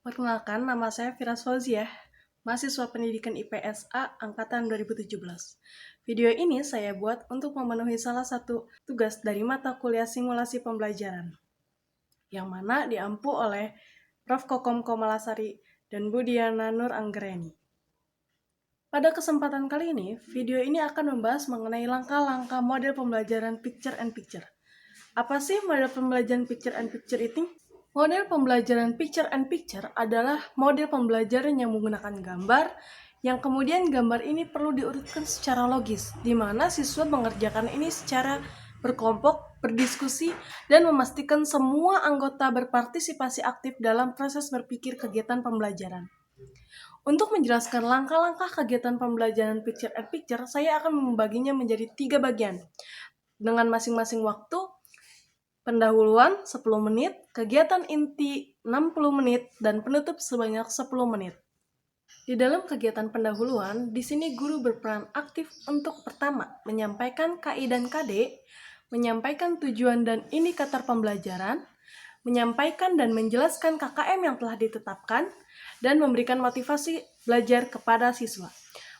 Perkenalkan, nama saya Firas Fauziah, mahasiswa pendidikan IPS A angkatan 2017. Video ini saya buat untuk memenuhi salah satu tugas dari mata kuliah simulasi pembelajaran, yang mana diampu oleh Prof. Kokom Komalasari dan Budiana Nur Anggreni. Pada kesempatan kali ini, video ini akan membahas mengenai langkah-langkah model pembelajaran picture-in-picture. Apa sih model pembelajaran picture-in-picture itu? Model pembelajaran picture-in-picture adalah model pembelajaran yang menggunakan gambar, yang kemudian gambar ini perlu diurutkan secara logis, di mana siswa mengerjakan ini secara berkelompok, berdiskusi, dan memastikan semua anggota berpartisipasi aktif dalam proses berpikir kegiatan pembelajaran. Untuk menjelaskan langkah-langkah kegiatan pembelajaran picture-in-picture, saya akan membaginya menjadi 3 bagian, dengan masing-masing waktu. Pendahuluan 10 menit, kegiatan inti 60 menit, dan penutup sebanyak 10 menit. Di dalam kegiatan pendahuluan, di sini guru berperan aktif untuk pertama, menyampaikan KI dan KD, menyampaikan tujuan dan indikator pembelajaran, menyampaikan dan menjelaskan KKM yang telah ditetapkan, dan memberikan motivasi belajar kepada siswa.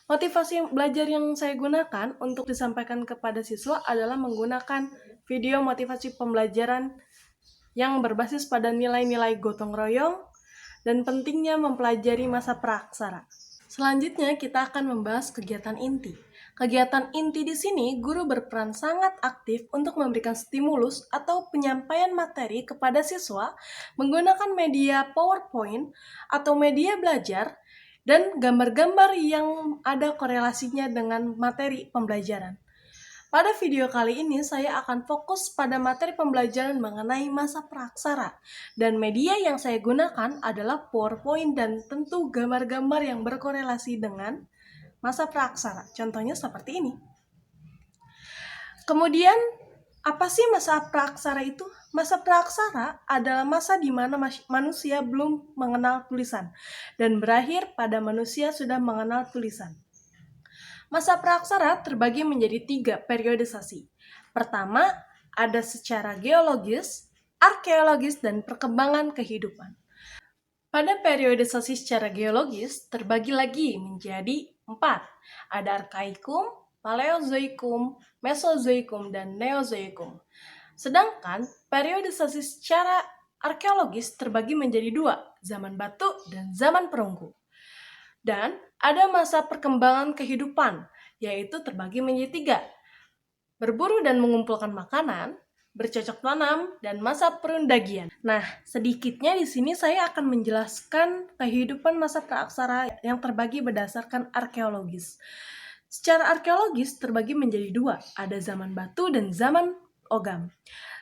Motivasi belajar yang saya gunakan untuk disampaikan kepada siswa adalah menggunakan video motivasi pembelajaran yang berbasis pada nilai-nilai gotong royong dan pentingnya mempelajari masa praaksara. Selanjutnya kita akan membahas kegiatan inti. Kegiatan inti di sini guru berperan sangat aktif untuk memberikan stimulus atau penyampaian materi kepada siswa menggunakan media PowerPoint atau media belajar dan gambar-gambar yang ada korelasinya dengan materi pembelajaran. Pada video kali ini, saya akan fokus pada materi pembelajaran mengenai masa praaksara, dan media yang saya gunakan adalah PowerPoint dan tentu gambar-gambar yang berkorelasi dengan masa praaksara. Contohnya seperti ini. Kemudian, apa sih masa praaksara itu? Masa praaksara adalah masa di mana manusia belum mengenal tulisan, dan berakhir pada manusia sudah mengenal tulisan. Masa praaksara terbagi menjadi 3 periodisasi. Pertama, ada secara geologis, arkeologis, dan perkembangan kehidupan. Pada periodisasi secara geologis, terbagi lagi menjadi 4. Ada arkaikum, paleozoikum, mesozoikum, dan neozoikum. Sedangkan periodisasi secara arkeologis terbagi menjadi 2, zaman batu dan zaman perunggu. Dan ada masa perkembangan kehidupan, yaitu terbagi menjadi 3. Berburu dan mengumpulkan makanan, bercocok tanam, dan masa perundagian. Nah, sedikitnya di sini saya akan menjelaskan kehidupan masa praaksara yang terbagi berdasarkan arkeologis. Secara arkeologis terbagi menjadi 2, ada zaman batu dan zaman logam.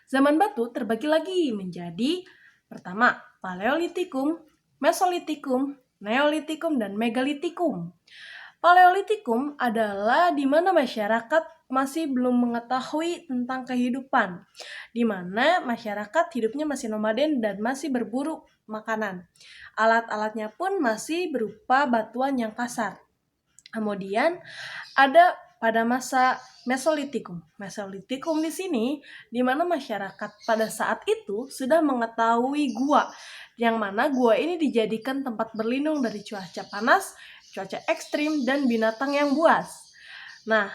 Zaman batu terbagi lagi menjadi pertama, paleolitikum, mesolitikum, neolitikum, dan megalitikum. Paleolitikum adalah di mana masyarakat masih belum mengetahui tentang kehidupan, di mana masyarakat hidupnya masih nomaden dan masih berburu makanan. Alat-alatnya pun masih berupa batuan yang kasar. Kemudian ada pada masa Mesolitikum. Mesolitikum di sini di mana masyarakat pada saat itu sudah mengetahui gua, yang mana gua ini dijadikan tempat berlindung dari cuaca panas, cuaca ekstrim, dan binatang yang buas. Nah,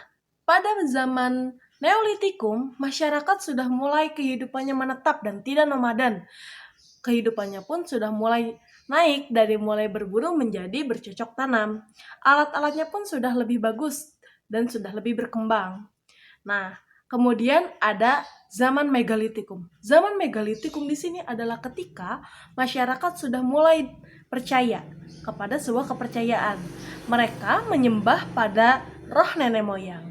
pada zaman Neolitikum, masyarakat sudah mulai kehidupannya menetap dan tidak nomaden. Kehidupannya pun sudah mulai naik dari mulai berburu menjadi bercocok tanam. Alat-alatnya pun sudah lebih bagus dan sudah lebih berkembang. Nah, kemudian ada zaman megalitikum. Zaman megalitikum di sini adalah ketika masyarakat sudah mulai percaya kepada sebuah kepercayaan. Mereka menyembah pada roh nenek moyang.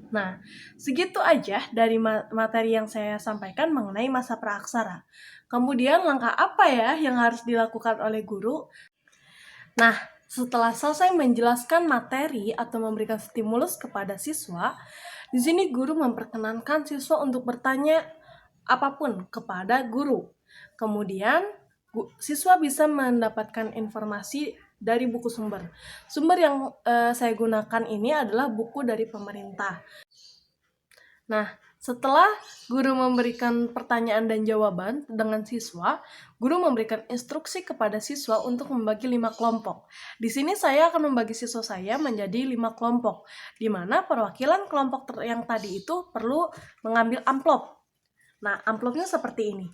Nah, segitu aja dari materi yang saya sampaikan mengenai masa praaksara. Kemudian langkah apa ya yang harus dilakukan oleh guru? Nah, setelah selesai menjelaskan materi atau memberikan stimulus kepada siswa, di sini guru memperkenankan siswa untuk bertanya apapun kepada guru. Kemudian, siswa bisa mendapatkan informasi dari buku sumber. Sumber yang saya gunakan ini adalah buku dari pemerintah. Nah, Setelah guru memberikan pertanyaan dan jawaban dengan siswa, guru memberikan instruksi kepada siswa untuk membagi 5 kelompok. Di sini saya akan membagi siswa saya menjadi 5 kelompok, di mana perwakilan kelompok yang tadi itu perlu mengambil amplop. Nah, amplopnya seperti ini.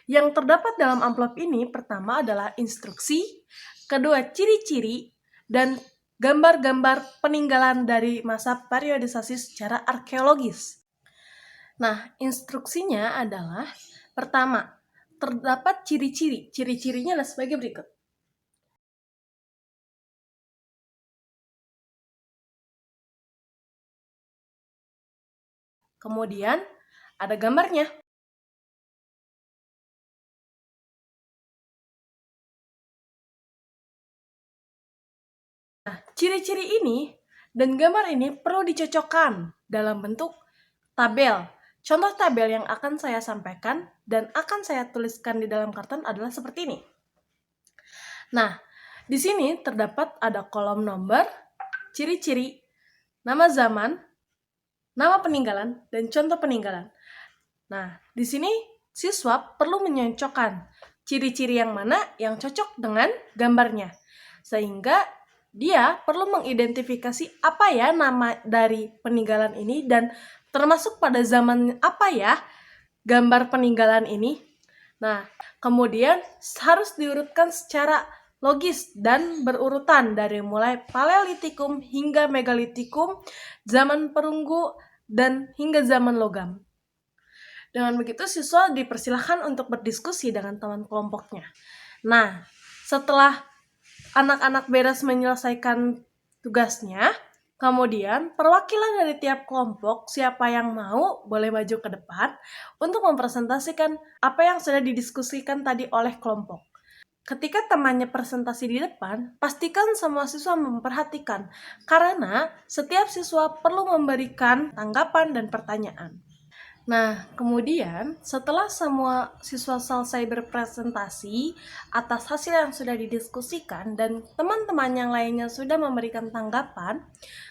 Yang terdapat dalam amplop ini pertama adalah instruksi, kedua ciri-ciri, dan gambar-gambar peninggalan dari masa periodisasi secara arkeologis. Nah, instruksinya adalah pertama, terdapat ciri-ciri. Ciri-cirinya adalah sebagai berikut. Kemudian, ada gambarnya. Nah, ciri-ciri ini dan gambar ini perlu dicocokkan dalam bentuk tabel. Contoh tabel yang akan saya sampaikan dan akan saya tuliskan di dalam karton adalah seperti ini. Nah, di sini terdapat ada kolom nomor, ciri-ciri, nama zaman, nama peninggalan, dan contoh peninggalan. Nah, di sini siswa perlu menyocokkan ciri-ciri yang mana yang cocok dengan gambarnya. Sehingga dia perlu mengidentifikasi apa ya nama dari peninggalan ini dan termasuk pada zaman apa ya gambar peninggalan ini. Nah, kemudian harus diurutkan secara logis dan berurutan dari mulai Paleolitikum hingga Megalitikum, zaman perunggu, dan hingga zaman logam. Dengan begitu, siswa dipersilahkan untuk berdiskusi dengan teman kelompoknya. Nah, setelah anak-anak beres menyelesaikan tugasnya, kemudian perwakilan dari tiap kelompok, siapa yang mau, boleh maju ke depan untuk mempresentasikan apa yang sudah didiskusikan tadi oleh kelompok. Ketika temannya presentasi di depan, pastikan semua siswa memperhatikan, karena setiap siswa perlu memberikan tanggapan dan pertanyaan. Nah, kemudian setelah semua siswa selesai berpresentasi atas hasil yang sudah didiskusikan dan teman-teman yang lainnya sudah memberikan tanggapan,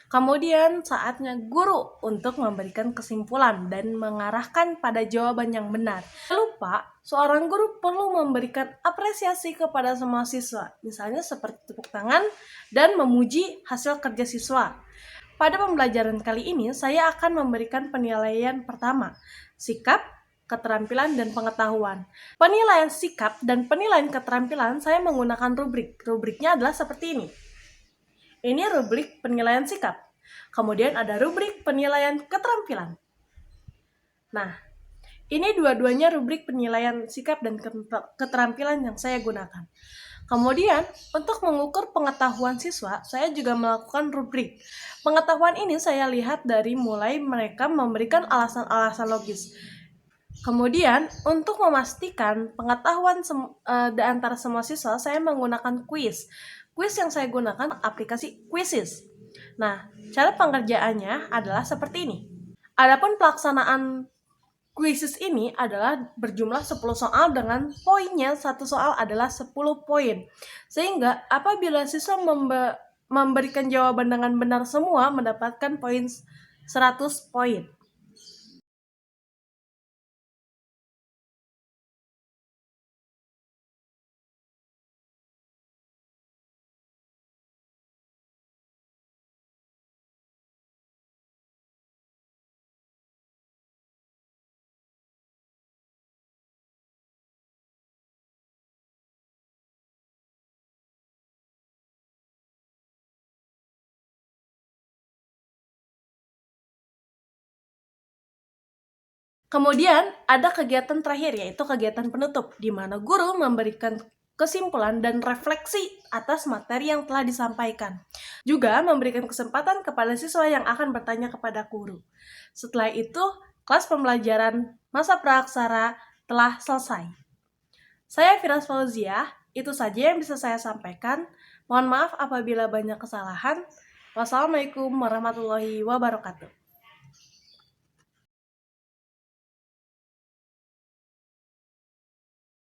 kemudian saatnya guru untuk memberikan kesimpulan dan mengarahkan pada jawaban yang benar. Jangan lupa, seorang guru perlu memberikan apresiasi kepada semua siswa, misalnya seperti tepuk tangan dan memuji hasil kerja siswa. Pada pembelajaran kali ini, saya akan memberikan penilaian pertama, sikap, keterampilan, dan pengetahuan. Penilaian sikap dan penilaian keterampilan saya menggunakan rubrik. Rubriknya adalah seperti ini. Ini rubrik penilaian sikap. Kemudian ada rubrik penilaian keterampilan. Nah, ini dua-duanya rubrik penilaian sikap dan keterampilan yang saya gunakan. Kemudian, untuk mengukur pengetahuan siswa, saya juga melakukan rubrik. Pengetahuan ini saya lihat dari mulai mereka memberikan alasan-alasan logis. Kemudian, untuk memastikan pengetahuan di antara semua siswa, saya menggunakan kuis. Kuis yang saya gunakan aplikasi Quizizz. Nah, cara pengerjaannya adalah seperti ini. Adapun pelaksanaan Quizizz ini adalah berjumlah 10 soal dengan poinnya satu soal adalah 10 poin. Sehingga apabila siswa memberikan jawaban dengan benar semua mendapatkan poin 100 poin. Kemudian ada kegiatan terakhir yaitu kegiatan penutup di mana guru memberikan kesimpulan dan refleksi atas materi yang telah disampaikan. Juga memberikan kesempatan kepada siswa yang akan bertanya kepada guru. Setelah itu, kelas pembelajaran masa praaksara telah selesai. Saya Firas Fauzia, itu saja yang bisa saya sampaikan. Mohon maaf apabila banyak kesalahan. Wassalamualaikum warahmatullahi wabarakatuh.